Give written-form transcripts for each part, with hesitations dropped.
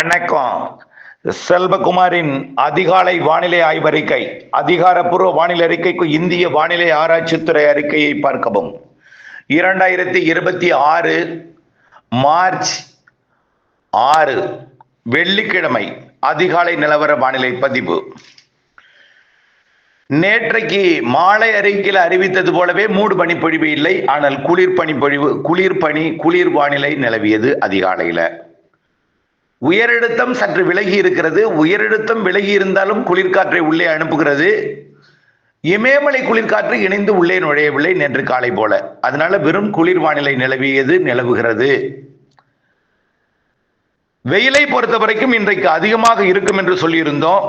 வணக்கம். செல்வகுமாரின் அதிகாலை வானிலை ஆய்வறிக்கை. அதிகாரப்பூர்வ வானிலை அறிக்கைக்கு இந்திய வானிலை ஆராய்ச்சித்துறை அறிக்கையை பார்க்கவும். 2026 மார்ச் 6 வெள்ளிக்கிழமை அதிகாலை நிலவர வானிலை பதிவு. நேற்றைக்கு மாலை அறிக்கையில் அறிவித்தது போலவே மூடு பனிப்பொழிவு இல்லை, ஆனால் குளிர் வானிலை நிலவியது. அதிகாலையில உயரழுத்தம் சற்று விலகி இருக்கிறது. உயரழுத்தம் விலகி இருந்தாலும் குளிர்காற்றை உள்ளே அனுப்புகிறது. இமயமலை குளிர்காற்று இணைந்து உள்ளே நுழையவில்லை நேற்று காலை போல. அதனால வெறும் குளிர் வானிலை நிலவுகிறது. வெயிலை பொறுத்த வரைக்கும் இன்றைக்கு அதிகமாக இருக்கும் என்று சொல்லியிருந்தோம்.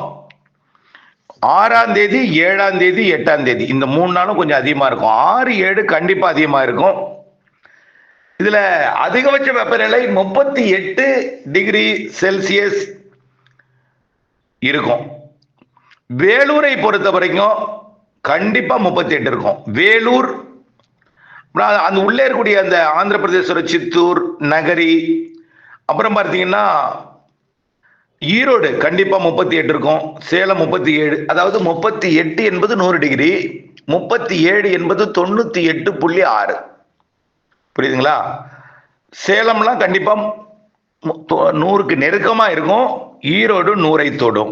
6ஆம் தேதி, 7ஆம் தேதி, 8ஆம் தேதி இந்த 3 நாளும் கொஞ்சம் அதிகமா இருக்கும். 6, 7 கண்டிப்பா அதிகமா இருக்கும். இதுல அதிகபட்ச வெப்பநிலை 38 டிகிரி செல்சியஸ் இருக்கும். வேலூரை பொறுத்த வரைக்கும் கண்டிப்பா 38 இருக்கும். வேலூர் அந்த உள்ளே இருக்கக்கூடிய அந்த ஆந்திர பிரதேச சித்தூர், நகரி, அப்புறம் பார்த்தீங்கன்னா ஈரோடு கண்டிப்பா 38 இருக்கும். சேலம் 37. அதாவது 38 என்பது 100 டிகிரி, 37 என்பது 98.6. புரியுதுங்களா? சேலம்லாம் கண்டிப்பா 100க்கு நெருக்கமா இருக்கும். ஈரோடு 100ஐ தொடும்.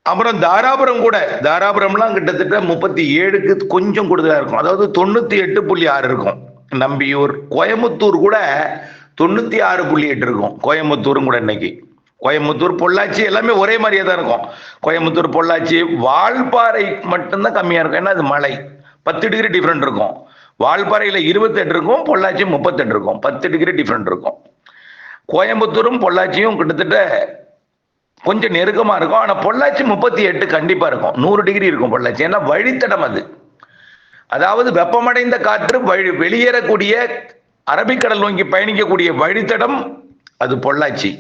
அப்புறம் தாராபுரம்லாம் கிட்டத்தட்ட 37க்கு கொஞ்சம் கூடுதலா இருக்கும். அதாவது 98.6 இருக்கும். நம்பியூர், கோயம்புத்தூர் கூட 96.8 இருக்கும். கோயம்புத்தூரும் கூட இன்னைக்கு கோயம்புத்தூர், பொள்ளாச்சி எல்லாமே ஒரே மாதிரியே தான் இருக்கும். கோயம்புத்தூர், பொள்ளாச்சி, வால்பாறை மட்டும்தான் கம்மியா இருக்கும். ஏன்னா அது மலை, 10 டிகிரி டிஃபரெண்ட் இருக்கும். வால்பாறையில 28 இருக்கும், பொள்ளாச்சி 38 இருக்கும். 10 டிகிரி டிஃபரெண்ட் இருக்கும். கோயம்புத்தூரும் பொள்ளாச்சியும் கிட்டத்தட்ட கொஞ்சம் நெருக்கமா இருக்கும். ஆனா பொள்ளாச்சி 38 கண்டிப்பா இருக்கும். 100 டிகிரி இருக்கும் பொள்ளாச்சி. ஏன்னா வழித்தடம் அது. அதாவது வெப்பமடைந்த காற்று வெளியேறக்கூடிய அரபிக்கடல் நோக்கி பயணிக்கக்கூடிய வழித்தடம் அது பொள்ளாச்சி.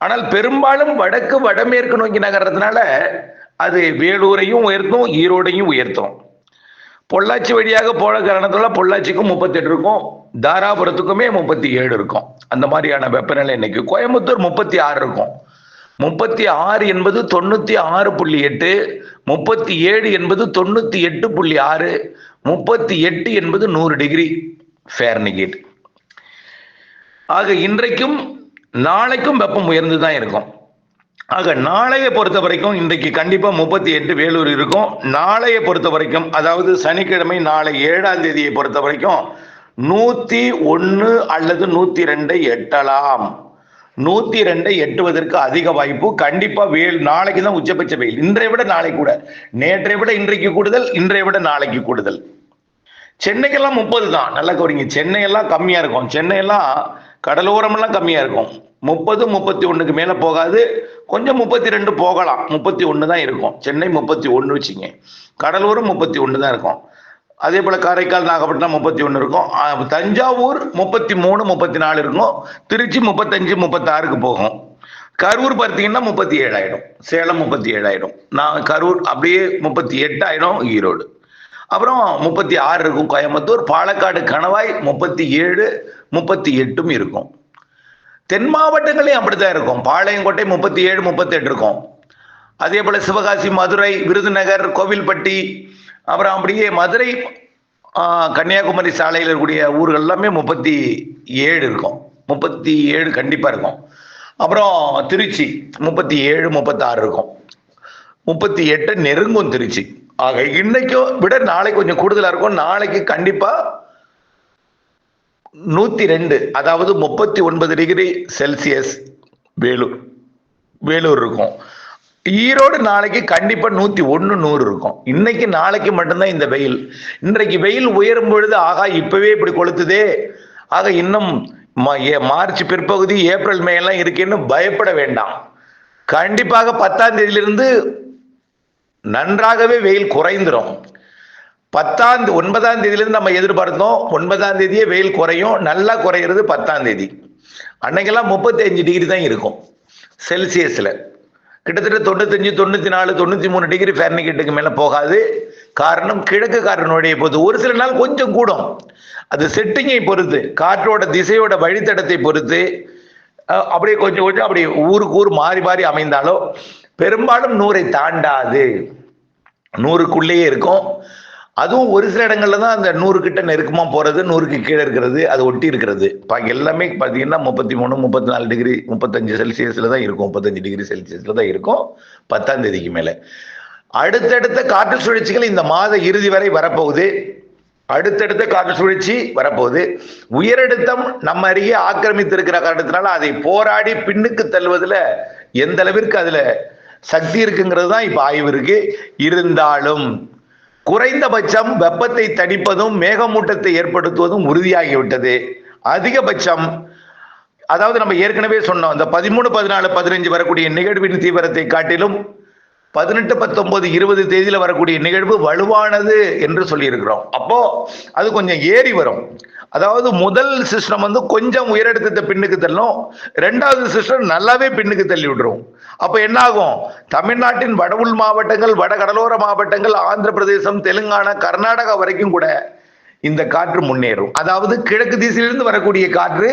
ஆனால் பெரும்பாலும் வடமேற்கு நோக்கி நகர்றதுனால அது வேலூரையும் உயர்த்தும், ஈரோடையும் உயர்த்தும். பொள்ளாச்சி வழியாக போன காரணத்தால பொள்ளாச்சிக்கும் 38 இருக்கும், தாராபுரத்துக்குமே 37 இருக்கும். அந்த மாதிரியான வெப்பநிலை இன்னைக்கு. கோயம்புத்தூர் 36 இருக்கும். 36 என்பது 96.8, 37 என்பது 98.6, 38 என்பது 100 டிகிரி ஃபாரன்ஹீட். ஆக இன்றைக்கும் நாளைக்கும் வெப்பம் உயர்ந்துதான் இருக்கும். ஆக நாளைய பொறுத்த வரைக்கும் இன்றைக்கு கண்டிப்பா 38 வேலூர் இருக்கும். நாளைய பொறுத்த வரைக்கும், அதாவது சனிக்கிழமை நாளை 7ஆம் தேதியை பொறுத்த வரைக்கும் 101 அல்லது 102 எட்டலாம். 102 எட்டுவதற்கு அதிக வாய்ப்பு. கண்டிப்பா நாளைக்கு தான் உச்சபட்ச வெயில். இன்றைய விட நாளை கூட, நேற்றை விட இன்றைக்கு கூடுதல், இன்றைய விட நாளைக்கு கூடுதல். சென்னைக்கெல்லாம் 30 தான். நல்லா கவனிங்க, சென்னை எல்லாம் கம்மியா இருக்கும். சென்னை எல்லாம் கடலோரம் எல்லாம் கம்மியா இருக்கும். 30, 31க்கு மேல போகாது. கொஞ்சம் 32 போகலாம். 31 தான் இருக்கும். சென்னை 31 வச்சுங்க. கடலூரும் 31 தான் இருக்கும். அதே போல காரைக்கால், நாகப்பட்டினம் 31 இருக்கும். தஞ்சாவூர் 33, 34 இருக்கும். திருச்சி 35, 36க்கு போகும். கரூர் பார்த்தீங்கன்னா 37 ஆயிடும். சேலம் 37 ஆயிடும். கரூர் அப்படியே 38 ஆயிடும். ஈரோடு அப்புறம் 36 இருக்கும். கோயம்புத்தூர், பாலக்காடு, கணவாய் 37, 38 இருக்கும். தென் மாவட்டங்களையும் அப்படித்தான் இருக்கும். பாளையங்கோட்டை 37, 38 இருக்கும். அதே போல சிவகாசி, மதுரை, விருதுநகர், கோவில்பட்டி, அப்புறம் அப்படியே மதுரை, கன்னியாகுமரி சாலையில் இருக்கக்கூடிய ஊர்கள் எல்லாமே 37 இருக்கும். 37 கண்டிப்பா இருக்கும். அப்புறம் திருச்சி 37, 36 இருக்கும். 38 நெருங்கும் திருச்சி. ஆக இன்னைக்கும் விட நாளை கொஞ்சம் கூடுதலா இருக்கும். நாளைக்கு கண்டிப்பா 102, அதாவது 39 டிகிரி செல்சியஸ் வேலூர் இருக்கும். ஈரோடு நாளைக்கு கண்டிப்பா 101, 100 இருக்கும். இன்னைக்கு நாளைக்கு மட்டும்தான் இந்த வெயில். இன்றைக்கு வெயில் உயரும் பொழுது ஆகா இப்பவே இப்படி கொளுத்துதே, ஆக இன்னும் மார்ச் பிற்பகுதி, ஏப்ரல், மே எல்லாம் இருக்குன்னு பயப்பட வேண்டாம். கண்டிப்பாக 10ஆம் தேதியிலிருந்து நன்றாகவே வெயில் குறைந்துடும். 9ஆம் தேதியிலிருந்து நம்ம எதிர்பார்த்தோம். 9ஆம் தேதியே வெயில் குறையும். நல்லா குறையிறது 10ஆம் தேதி. அன்னைக்கெல்லாம் 35 டிகிரி தான் இருக்கும் செல்சியஸ்ல. கிட்டத்தட்ட 95, 94, 93 டிகிரி ஃபாரன்ஹீட்டுக்கு மேல போகாது. காரணம் கிழக்கு காற்றினுடைய போது ஒரு சில நாள் கொஞ்சம் கூடும். அது செட்டிங்கை பொறுத்து, காற்றோட திசையோட வழித்தடத்தை பொறுத்து அப்படியே கொஞ்சம் கொஞ்சம் அப்படி ஊருக்கு ஊர் மாறி மாறி அமைந்தாலும் பெரும்பாலும் 100 தாண்டாது, 100க்குள்ளேயே இருக்கும். அதுவும் ஒரு சில இடங்கள்ல தான் அந்த 100 கிட்ட நெருக்கமா போறது, 100க்கு கீழே இருக்கிறது, அது ஒட்டி இருக்கிறது. பாக்கி எல்லாமே பாத்தீங்கன்னா 33, 34 டிகிரி, 35 செல்சியஸ்ல தான் இருக்கும், 35 டிகிரி செல்சியஸ்ல தான் இருக்கும் 10ஆம் தேதிக்கு மேல. அடுத்தடுத்த காற்று சுழற்சிகள் இந்த மாத இறுதி வரை வரப்போகுது. அடுத்தடுத்த காற்று சுழற்சி வரப்போகுது. உயரழுத்தம் நம்ம அருகே ஆக்கிரமித்து இருக்கிற காரணத்தினால அதை போராடி பின்னுக்கு தள்ளுவதில் எந்த அளவிற்கு அதுல சக்தி இருக்குங்கிறது தான் இப்ப ஆய்வு இருக்கு. இருந்தாலும் குறைந்தபட்சம் வெப்பத்தை தணிப்பதும் மேகமூட்டத்தை ஏற்படுத்துவதும் உறுதியாகிவிட்டது. அதிகபட்சம், அதாவது நம்ம ஏற்கனவே சொன்னோம், இந்த 13, 14, 15 வரக்கூடிய நிகழ்வின் தீவிரத்தை காட்டிலும் 18, 19, 20 தேதியில வரக்கூடிய நிகழ்வு வலுவானது என்று சொல்லி இருக்கிறோம். அப்போ அது கொஞ்சம் ஏறி வரும். அதாவது முதல் சிஸ்டம் வந்து கொஞ்சம் உயரழுத்தத்தை பின்னுக்கு தள்ளும், 2வது சிஸ்டம் நல்லாவே பின்னுக்கு தள்ளி விட்டுரும். அப்ப என்ன ஆகும்? தமிழ்நாட்டின் வட உள் மாவட்டங்கள், வட கடலோர மாவட்டங்கள், ஆந்திர பிரதேசம், தெலுங்கானா, கர்நாடகா வரைக்கும் கூட இந்த காற்று முன்னேறும். அதாவது கிழக்கு திசையிலிருந்து வரக்கூடிய காற்று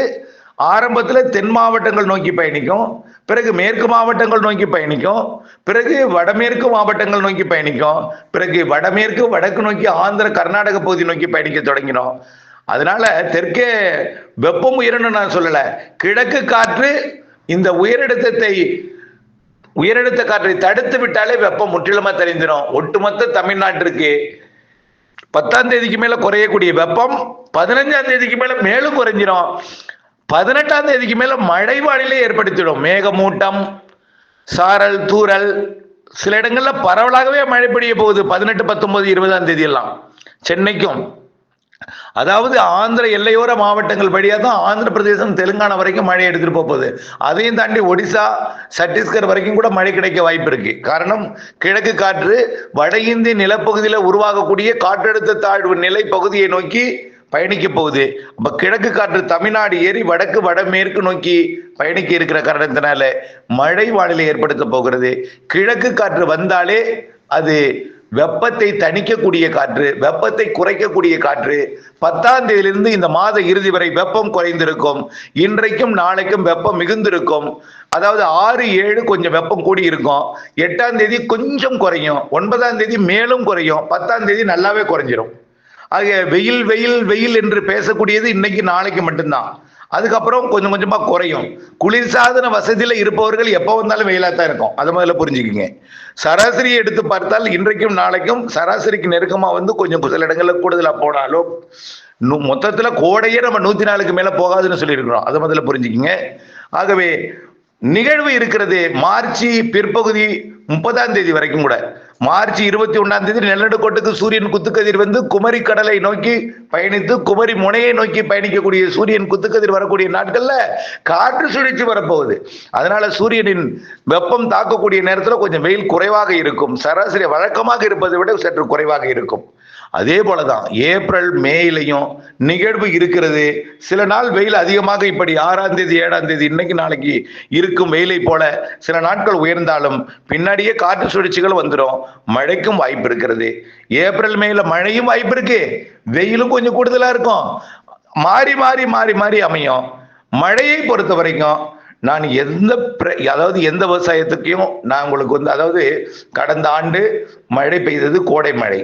ஆரம்பத்துல தென் மாவட்டங்கள் நோக்கி பயணிக்கும், பிறகு மேற்கு மாவட்டங்கள் நோக்கி பயணிக்கும், பிறகு வடமேற்கு மாவட்டங்கள் நோக்கி பயணிக்கும், பிறகு வடமேற்கு வடக்கு நோக்கி ஆந்திர கர்நாடக பகுதி நோக்கி பயணிக்க தொடங்கினோம். அதனால தெற்கே வெப்பம் உயரணும் நான் சொல்லல, கிழக்கு காற்று இந்த உயரழுத்த காற்றை தடுத்து விட்டாலே வெப்பம் முற்றிலுமா தெரிஞ்சிடும். ஒட்டுமொத்த தமிழ்நாட்டிற்கு 10ஆம் தேதிக்கு மேல குறையக்கூடிய வெப்பம் 15ஆம் தேதிக்கு மேல மேலும் குறைஞ்சிடும். 18ஆம் தேதிக்கு மேல மழை வானிலை ஏற்படுத்திடும். மேகமூட்டம், சாரல், தூரல், சில இடங்கள்ல பரவலாகவே மழை பெய்ய போகுது. 18, 19, 20ஆம் தேதி எல்லாம் சென்னைக்கும், அதாவது ஆந்திர எல்லையோர மாவட்டங்கள் வழியா தான் ஆந்திர பிரதேசம், தெலுங்கானா வரைக்கும் மழை எடுத்துட்டு போகுது. அதையும் தாண்டி ஒடிசா, சத்தீஸ்கர் வரைக்கும் கூட மழை கிடைக்க வாய்ப்பு இருக்கு. காரணம், கிழக்கு காற்று வட இந்திய நிலப்பகுதியில உருவாகக்கூடிய காற்றழுத்த தாழ்வு நிலை பகுதியை நோக்கி பயணிக்க போகுது. அப்ப கிழக்கு காற்று தமிழ்நாடு ஏறி வடக்கு வடமேற்கு நோக்கி பயணிக்க இருக்கிற காரணத்தினால மழை வானிலை ஏற்படுத்த போகிறது. கிழக்கு காற்று வந்தாலே அது வெப்பத்தை தணிக்கக்கூடிய காற்று, வெப்பத்தை குறைக்கக்கூடிய காற்று. 10ஆம் தேதியிலிருந்து இந்த மாத இறுதி வரை வெப்பம் குறைந்திருக்கும். இன்றைக்கும் நாளைக்கும் வெப்பம் மிகுந்திருக்கும். அதாவது 6, 7 கொஞ்சம் வெப்பம் கூடி இருக்கும். 8ஆம் தேதி கொஞ்சம் குறையும், 9ஆம் தேதி மேலும் குறையும், 10ஆம் தேதி நல்லாவே குறைஞ்சிரும். ஆக வெயில் வெயில் வெயில் என்று பேசக்கூடியது இன்னைக்கு நாளைக்கு மட்டும்தான். அதுக்கப்புறம் கொஞ்சம் கொஞ்சமா குறையும். குளிர்சாதன வசதியில இருப்பவர்கள் எப்ப வந்தாலும் வெயிலா தான் இருக்கும், அதை முதல்ல புரிஞ்சுக்குங்க. சராசரியை எடுத்து பார்த்தால் இன்றைக்கும் நாளைக்கும் சராசரிக்கு நெருக்கமா வந்து கொஞ்சம் சில இடங்கள்ல கூடுதலா போனாலும் மொத்தத்துல கோடையே நம்ம 104க்கு மேல போகாதுன்னு சொல்லி இருக்கிறோம், அதை முதல்ல புரிஞ்சுக்குங்க. ஆகவே நிகழ்வு இருக்கிறது மார்ச் பிற்பகுதி 30ஆம் தேதி வரைக்கும் கூட. மார்ச் 21ஆம் தேதி நிலநடுக்கோட்டுக்கு சூரியன் குத்துக்கதிர் வந்து குமரி கடலை நோக்கி பயணித்து குமரி முனையை நோக்கி பயணிக்கக்கூடிய சூரியன் குத்துக்கதிர் வரக்கூடிய நாட்கள்ல காற்று சுழற்சி வரப்போகுது. அதனால சூரியனின் வெப்பம் தாக்கக்கூடிய நேரத்தில் கொஞ்சம் வெயில் குறைவாக இருக்கும், சராசரி வழக்கமாக இருப்பதை விட சற்று குறைவாக இருக்கும். அதே போலதான் ஏப்ரல் மேலையும் நிகழ்வு இருக்கிறது. சில நாள் வெயில் அதிகமாக இப்படி 6ஆம் தேதி 7ஆம் தேதி இன்னைக்கு நாளைக்கு இருக்கும் வெயிலை போல சில நாட்கள் உயர்ந்தாலும் பின்னாடியே காற்று சுழற்சிகள் வந்துடும், மழைக்கும் வாய்ப்பு இருக்கிறது. ஏப்ரல் மேல மழையும் வாய்ப்பு இருக்கு, வெயிலும் கொஞ்சம் கூடுதலா இருக்கும், மாறி மாறி மாறி மாறி அமையும். மழையை பொறுத்த வரைக்கும் நான் எந்த விவசாயத்துக்கையும் நான் உங்களுக்கு வந்து, அதாவது கடந்த ஆண்டு மழை பெய்தது கோடை மழை,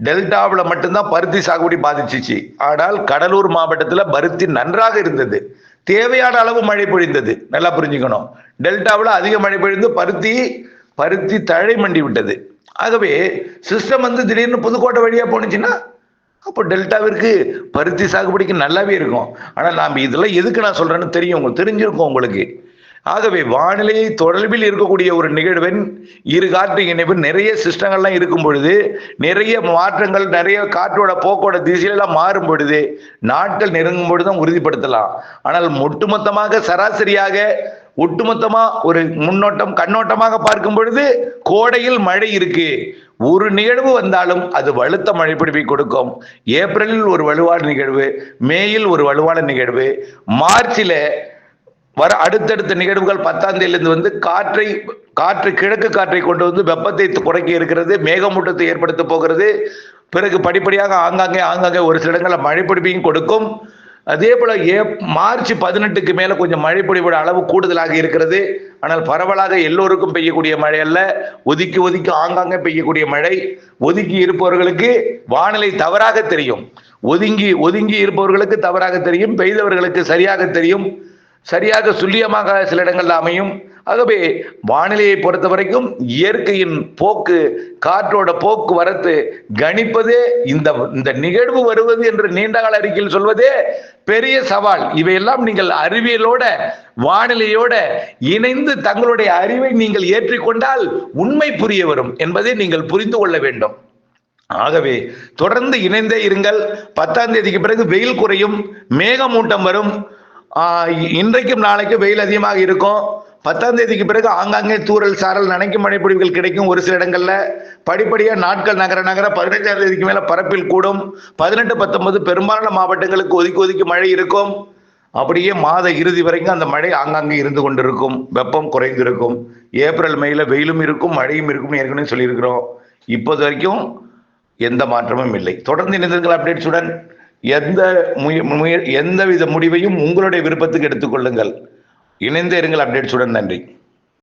டெல்டாவில் மட்டும்தான் பருத்தி சாகுபடி பாதிச்சிச்சு. ஆனால் கடலூர் மாவட்டத்தில் பருத்தி நன்றாக இருந்தது, தேவையான அளவு மழை பொழிந்தது. நல்லா புரிஞ்சுக்கணும், டெல்டாவில் அதிக மழை பொழிந்து பருத்தி தழை மண்டி விட்டது. ஆகவே சிஸ்டம் வந்து திடீர்னு புதுக்கோட்டை வழியா போனுச்சுன்னா அப்போ டெல்டாவிற்கு பருத்தி சாகுபடிக்கு நல்லாவே இருக்கும். ஆனால் நாம் இதெல்லாம் எதுக்கு நான் சொல்றேன்னு தெரிஞ்சிருக்கும் உங்களுக்கு. ஆகவே வானிலை தொடர்பில் இருக்கக்கூடிய ஒரு நிகழ்வின் இரு காற்று இணைப்பு நிறைய சிஸ்டங்கள்லாம் இருக்கும் பொழுது, நிறைய மாற்றங்கள், நிறைய காற்றோட போக்கோட திசையெல்லாம் மாறும் பொழுது, நாட்கள் நெருங்கும் பொழுதுதான் உறுதிப்படுத்தலாம். ஆனால் ஒட்டுமொத்தமாக சராசரியாக ஒட்டுமொத்தமா ஒரு கண்ணோட்டமாக பார்க்கும் பொழுது கோடையில் மழை இருக்கு. ஒரு நிகழ்வு வந்தாலும் அது வலுத்த மழை பிடிப்பை கொடுக்கும். ஏப்ரலில் ஒரு வலுவான நிகழ்வு, மேயில் ஒரு வலுவான நிகழ்வு, மார்ச்சில் வர அடுத்தடுத்த நிகழ்வுகள் 10ஆம் தேதியிலிருந்து வந்து காற்று கிழக்கு காற்றை கொண்டு வந்து வெப்பத்தை குறைக்க இருக்கிறது, மேகமூட்டத்தை ஏற்படுத்த போகிறது. பிறகு படிப்படியாக ஆங்காங்கே ஒரு சில இடங்களில் மழை பிடிப்பையும் கொடுக்கும். அதே போல மார்ச் 18க்கு மேல கொஞ்சம் மழை பொழிவோட அளவு கூடுதலாக இருக்கிறது. ஆனால் பரவலாக எல்லோருக்கும் பெய்யக்கூடிய மழை அல்ல, ஒதுக்கி ஒதுக்கி ஆங்காங்கே பெய்யக்கூடிய மழை. ஒதுக்கி இருப்பவர்களுக்கு வானிலை தவறாக தெரியும், ஒதுங்கி ஒதுங்கி இருப்பவர்களுக்கு தவறாக தெரியும், பெய்தவர்களுக்கு சரியாக தெரியும், சரியாக துல்லியமாக சில இடங்கள்ல அமையும். ஆகவே வானிலையை பொறுத்த வரைக்கும் இயற்கையின் போக்கு, காற்றோட போக்குவரத்து கணிப்பதே, இந்த நிகழ்வு வருவது என்று நீண்டகால அறிக்கையில் சொல்வதே பெரிய சவால். இவையெல்லாம் நீங்கள் அறிவியலோட வானிலையோட இணைந்து தங்களுடைய அறிவை நீங்கள் ஏற்றிக்கொண்டால் உண்மை புரிய வரும் என்பதை நீங்கள் புரிந்து கொள்ள வேண்டும். ஆகவே தொடர்ந்து இணைந்தே இருங்கள். 10ஆம் தேதிக்கு பிறகு வெயில் குறையும், மேகமூட்டம் வரும். இன்றைக்கும் நாளைக்கு வெயில் அதிகமாக இருக்கும். 10ஆம் தேதிக்கு பிறகு ஆங்காங்கே தூறல் சாரல் நனைக்கும் மழை பொழிவுகள் கிடைக்கும். ஒரு சில இடங்கள்ல படிப்படியா நாட்கள் நகர நகர 15ஆம் தேதிக்கு மேல பரப்பில் கூடும். 18, 19 பெரும்பாலான மாவட்டங்களுக்கு ஒதுக்கி ஒதுக்கி மழை இருக்கும். அப்படியே மாத இறுதி வரைக்கும் அந்த மழை ஆங்காங்கே இருந்து கொண்டிருக்கும். வெப்பம் குறைந்திருக்கும். ஏப்ரல் மேல வெயிலும் இருக்கும், மழையும் இருக்கும் ஏற்கனவே சொல்லியிருக்கிறோம். இப்போது வரைக்கும் எந்த மாற்றமும் இல்லை. தொடர்ந்து இணைந்திருங்கள் அப்டேட்ஸுடன். எந்தவித முடிவையும் உங்களுடைய விருப்பத்துக்கு எடுத்துக்கொள்ளுங்கள். இணைந்தே இருங்கள் அப்டேட்ஸுடன். நன்றி.